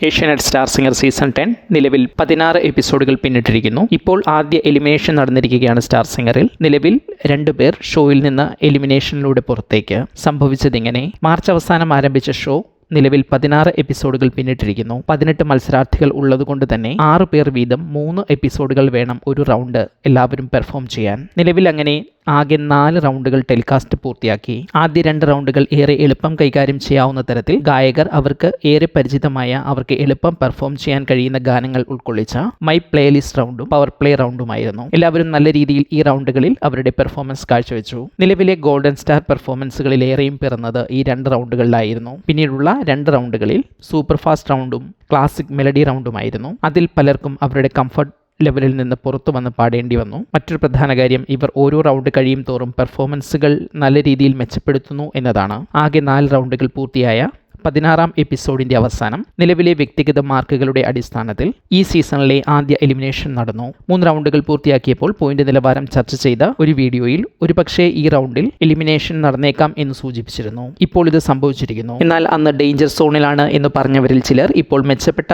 Asianet star singer season 10 നിലവിൽ 16 എപ്പിസോഡുകൾ പിന്നിട്ടിരിക്കുന്നു. ഇപ്പോൾ ആദ്യ എലിമിനേഷൻ നടന്നിരിക്കുകയാണ് സ്റ്റാർ സിംഗറിൽ. നിലവിൽ 2 പേർ ഷോയിൽ നിന്ന് എലിമിനേഷനിലൂടെ പുറത്തേക്ക്. സംഭവിച്ചതിങ്ങനെ: മാർച്ച് അവസാനം ആരംഭിച്ച ഷോ നിലവിൽ 16 എപ്പിസോഡുകൾ പിന്നിട്ടിരിക്കുന്നു. 18 മത്സരാർത്ഥികൾ ഉള്ളതുകൊണ്ട് തന്നെ 6 പേർ വീതം 3 എപ്പിസോഡുകൾ വേണം ഒരു റൗണ്ട് എല്ലാവരും പെർഫോം ചെയ്യാൻ. നിലവിൽ അങ്ങനെ ആകെ 4 റൗണ്ടുകൾ ടെലികാസ്റ്റ് പൂർത്തിയാക്കി. ആദ്യ 2 റൗണ്ടുകൾ ഏറെ എളുപ്പം കൈകാര്യം ചെയ്യാവുന്ന തരത്തിൽ ഗായകർ അവർക്ക് ഏറെ പരിചിതമായ, അവർക്ക് എളുപ്പം പെർഫോം ചെയ്യാൻ കഴിയുന്ന ഗാനങ്ങൾ ഉൾക്കൊള്ളിച്ച മൈ പ്ലേലിസ്റ്റ് റൗണ്ടും പവർ പ്ലേ റൗണ്ടുമായിരുന്നു. എല്ലാവരും നല്ല രീതിയിൽ ഈ റൗണ്ടുകളിൽ അവരുടെ പെർഫോമൻസ് കാഴ്ചവെച്ചു. നിലവിലെ ഗോൾഡൻ സ്റ്റാർ പെർഫോമൻസുകളിലേറെയും പിറന്നത് ഈ 2 റൗണ്ടുകളിലായിരുന്നു. പിന്നീടുള്ള 2 റൗണ്ടുകളിൽ സൂപ്പർ ഫാസ്റ്റ് റൗണ്ടും ക്ലാസിക് മെലഡി റൗണ്ടുമായിരുന്നു. അതിൽ പലർക്കും അവരുടെ കംഫർട്ട് ലെവലിൽ നിന്ന് പുറത്തു വന്ന് പാടേണ്ടി വന്നു. മറ്റൊരു പ്രധാന കാര്യം, ഇവർ ഓരോ റൗണ്ട് കഴിയും തോറും പെർഫോമൻസുകൾ നല്ല രീതിയിൽ മെച്ചപ്പെടുത്തുന്നു എന്നതാണ്. ആകെ 4 റൗണ്ടുകൾ പൂർത്തിയായ 16ാം എപ്പിസോഡിന്റെ അവസാനം നിലവിലെ വ്യക്തിഗത മാർക്കുകളുടെ അടിസ്ഥാനത്തിൽ ഈ സീസണിലെ ആദ്യ എലിമിനേഷൻ നടന്നു. 3 റൗണ്ടുകൾ പൂർത്തിയാക്കിയപ്പോൾ പോയിന്റ് നിലവാരം ചർച്ച ചെയ്ത ഒരു വീഡിയോയിൽ ഒരുപക്ഷേ ഈ റൗണ്ടിൽ എലിമിനേഷൻ നടന്നേക്കാം എന്ന് സൂചിപ്പിച്ചിരുന്നു. ഇപ്പോൾ ഇത് സംഭവിച്ചിരിക്കുന്നു. എന്നാൽ അന്ന് ഡേഞ്ചർ സോണിലാണ് എന്ന് പറഞ്ഞവരിൽ ചിലർ ഇപ്പോൾ മെച്ചപ്പെട്ട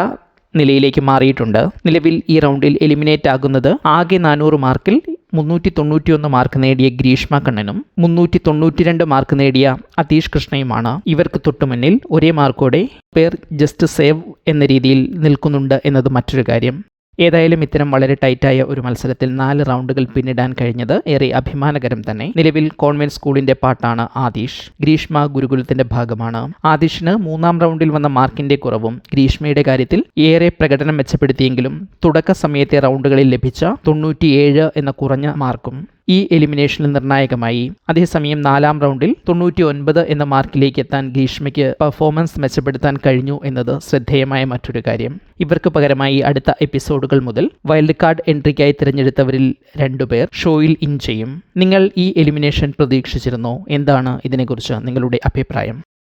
നിലയിലേക്ക് മാറിയിട്ടുണ്ട്. നിലവിൽ ഈ റൗണ്ടിൽ എലിമിനേറ്റ് ആകുന്നത് ആകെ 400 മാർക്കിൽ 391 മാർക്ക് നേടിയ ഗ്രീഷ്മ കണ്ണനും 392 മാർക്ക് നേടിയ അതീഷ് കൃഷ്ണയുമാണ്. ഇവർക്ക് തൊട്ടുമുന്നിൽ ഒരേ മാർക്കോടെ പേർ ജസ്റ്റ് സേവ് എന്ന രീതിയിൽ നിൽക്കുന്നുണ്ട് എന്നത് മറ്റൊരു കാര്യം. ഏതായാലും ഇത്തരം വളരെ ടൈറ്റായ ഒരു മത്സരത്തിൽ 4 റൗണ്ടുകൾ പിന്നിടാൻ കഴിഞ്ഞത് ഏറെ അഭിമാനകരം തന്നെ. നിലവിൽ കോൺവെന്റ് സ്കൂളിന്റെ പാട്ടാണ് ആദിഷ്. ഗ്രീഷ്മ ഗുരുകുലത്തിന്റെ ഭാഗമാണ്. ആദിഷിന് 3ാം റൗണ്ടിൽ വന്ന മാർക്കിന്റെ കുറവും ഗ്രീഷ്മയുടെ കാര്യത്തിൽ ഏറെ പ്രകടനം മെച്ചപ്പെടുത്തിയെങ്കിലും തുടക്ക സമയത്തെ റൗണ്ടുകളിൽ ലഭിച്ച 97 എന്ന കുറഞ്ഞ മാർക്കും ഈ എലിമിനേഷനിൽ നിർണായകമായി. അതേസമയം 4ാം റൗണ്ടിൽ 99 എന്ന മാർക്കിലേക്ക് എത്താൻ ഗ്രീഷ്മയ്ക്ക് പെർഫോമൻസ് മെച്ചപ്പെടുത്താൻ കഴിഞ്ഞു എന്നത് ശ്രദ്ധേയമായ മറ്റൊരു കാര്യം. ഇവർക്ക് പകരമായി അടുത്ത എപ്പിസോഡുകൾ മുതൽ വൈൽഡ് കാർഡ് എൻട്രിക്കായി തിരഞ്ഞെടുത്തവരിൽ 2 പേർ ഷോയിൽ ഇൻ ചെയ്യും. നിങ്ങൾ ഈ എലിമിനേഷൻ പ്രതീക്ഷിച്ചിരുന്നോ? എന്താണ് ഇതിനെക്കുറിച്ച് നിങ്ങളുടെ അഭിപ്രായം?